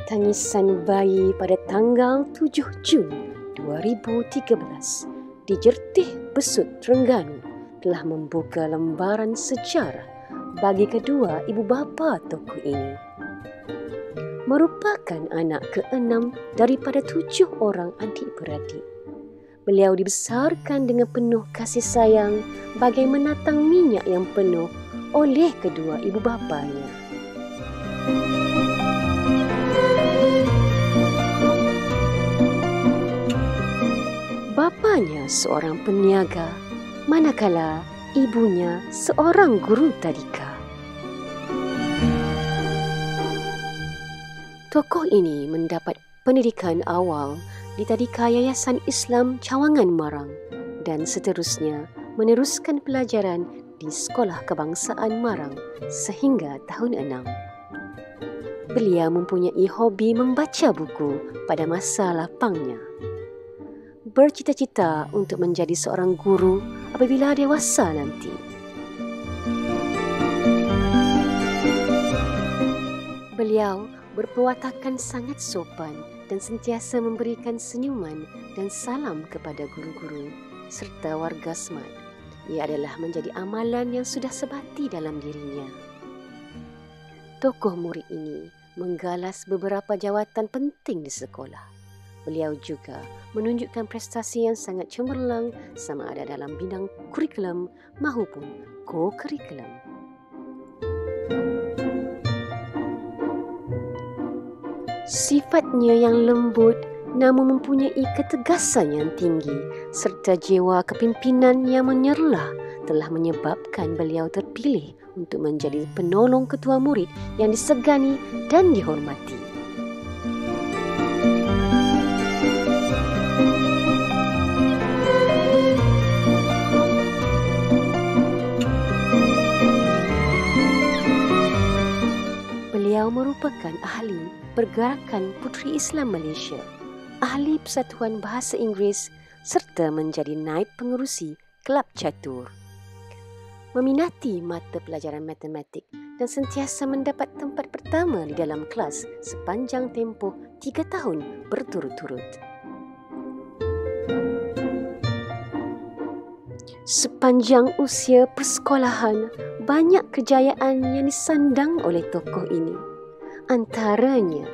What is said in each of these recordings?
Tangisan bayi pada tanggal 7 Jun 2013 di Jertih Besut, Terengganu telah membuka lembaran sejarah bagi kedua ibu bapa tokoh ini. Merupakan anak ke-6 daripada 7 orang adik-beradik. Beliau dibesarkan dengan penuh kasih sayang bagai menatang minyak yang penuh oleh kedua ibu bapanya. Bapanya seorang peniaga, manakala ibunya seorang guru tadika. Tokoh ini mendapat pendidikan awal di Tadika Yayasan Islam Cawangan Marang dan seterusnya meneruskan pelajaran di Sekolah Kebangsaan Marang sehingga tahun 6. Beliau mempunyai hobi membaca buku pada masa lapangnya. Bercita-cita untuk menjadi seorang guru apabila dewasa nanti. Beliau berpewatakan sangat sopan dan sentiasa memberikan senyuman dan salam kepada guru-guru serta warga Smart. Ia adalah menjadi amalan yang sudah sebati dalam dirinya. Tokoh murid ini menggalas beberapa jawatan penting di sekolah. Beliau juga menunjukkan prestasi yang sangat cemerlang sama ada dalam bidang kurikulum maupun co-kurikulum. Sifatnya yang lembut namun mempunyai ketegasan yang tinggi serta jiwa kepimpinan yang menyerlah telah menyebabkan beliau terpilih untuk menjadi penolong ketua murid yang disegani dan dihormati. Beliau merupakan ahli Pergerakan Puteri Islam Malaysia, ahli Persatuan Bahasa Inggeris serta menjadi naib pengerusi Kelab Catur. Meminati mata pelajaran matematik dan sentiasa mendapat tempat pertama di dalam kelas sepanjang tempoh 3 tahun berturut-turut. Sepanjang usia persekolahan, banyak kejayaan yang disandang oleh tokoh ini. Antaranya,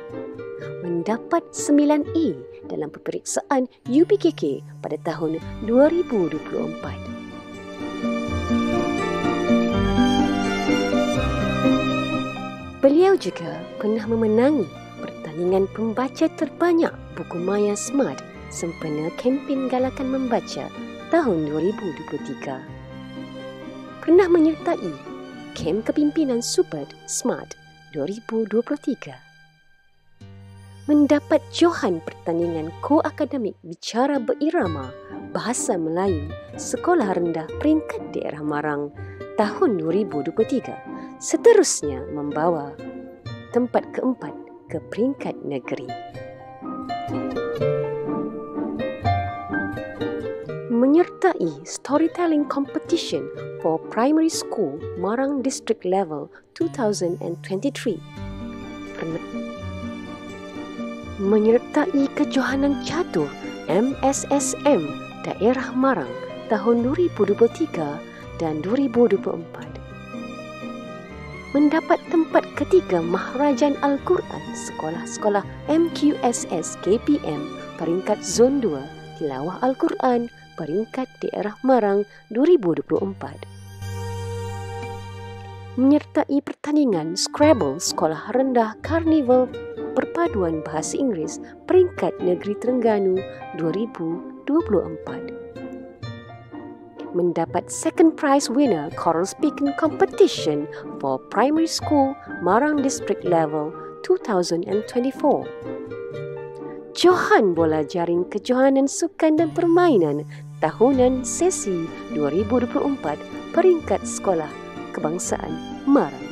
mendapat 9A dalam peperiksaan UPKK pada tahun 2024. Beliau juga pernah memenangi pertandingan pembaca terbanyak buku maya Smart sempena kempen galakan membaca tahun 2023. Pernah menyertai kem kepimpinan Super Smart 2023. Mendapat johan pertandingan ko-akademik bicara berirama Bahasa Melayu Sekolah Rendah Peringkat Daerah Marang tahun 2023. Seterusnya membawa tempat keempat ke peringkat negeri. Menyertai Storytelling Competition for Primary School Marang District Level 2023. Menyertai Kejohanan Catur MSSM Daerah Marang tahun 2023 dan 2024. Mendapat tempat ketiga Maharajan Al-Quran Sekolah-Sekolah MQSS KPM peringkat Zon 2 Tilawah Al-Quran peringkat Daerah Marang 2024. Menyertai pertandingan Scrabble Sekolah Rendah Karnival Perpaduan Bahasa Inggeris peringkat Negeri Terengganu 2024. Mendapat second prize winner choral speaking competition for primary school Marang District Level 2024. Johan bola jaring Kejohanan Sukan dan Permainan tahunan sesi 2024 peringkat Sekolah Kebangsaan Marang.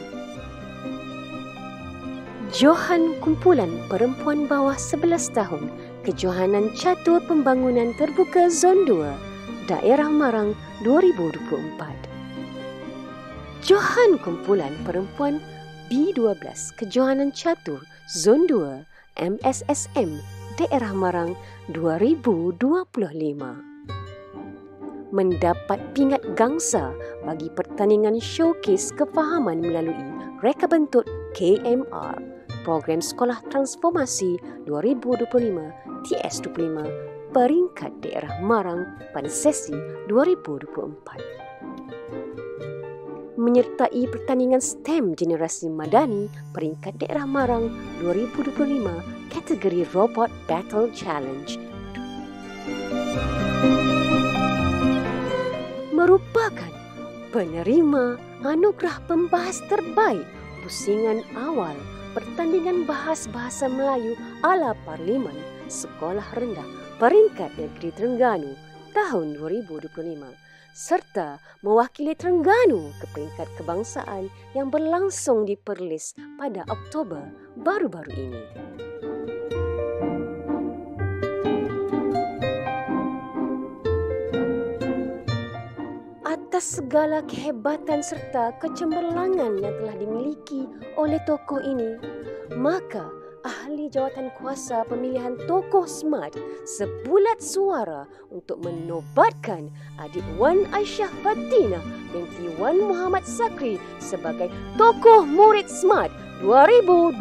Johan Kumpulan Perempuan Bawah 11 tahun Kejohanan Catur Pembangunan Terbuka Zon 2 Daerah Marang 2024. Johan Kumpulan Perempuan B12 Kejohanan Catur Zon 2 MSSM Daerah Marang 2025. Mendapat pingat gangsa bagi pertandingan showcase kefahaman melalui reka bentuk KMR, Program Sekolah Transformasi 2025 TS25 peringkat Daerah Marang pada sesi 2024. Menyertai pertandingan STEM Generasi Madani peringkat Daerah Marang 2025 kategori Robot Battle Challenge merupakan penerima anugerah pembahas terbaik pusingan awal pertandingan bahas bahasa Melayu ala Parlimen Sekolah Rendah peringkat Negeri Terengganu tahun 2025 serta mewakili Terengganu ke peringkat kebangsaan yang berlangsung di Perlis pada Oktober baru-baru ini. Atas segala kehebatan serta kecemerlangan yang telah dimiliki oleh tokoh ini, maka ahli jawatan kuasa pemilihan tokoh SMART sebulat suara untuk menobatkan adik Wan Aisyah Fatinah binti Wan Muhammad Sakri sebagai tokoh murid SMART 2025.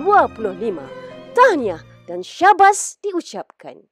Tahniah dan syabas diucapkan.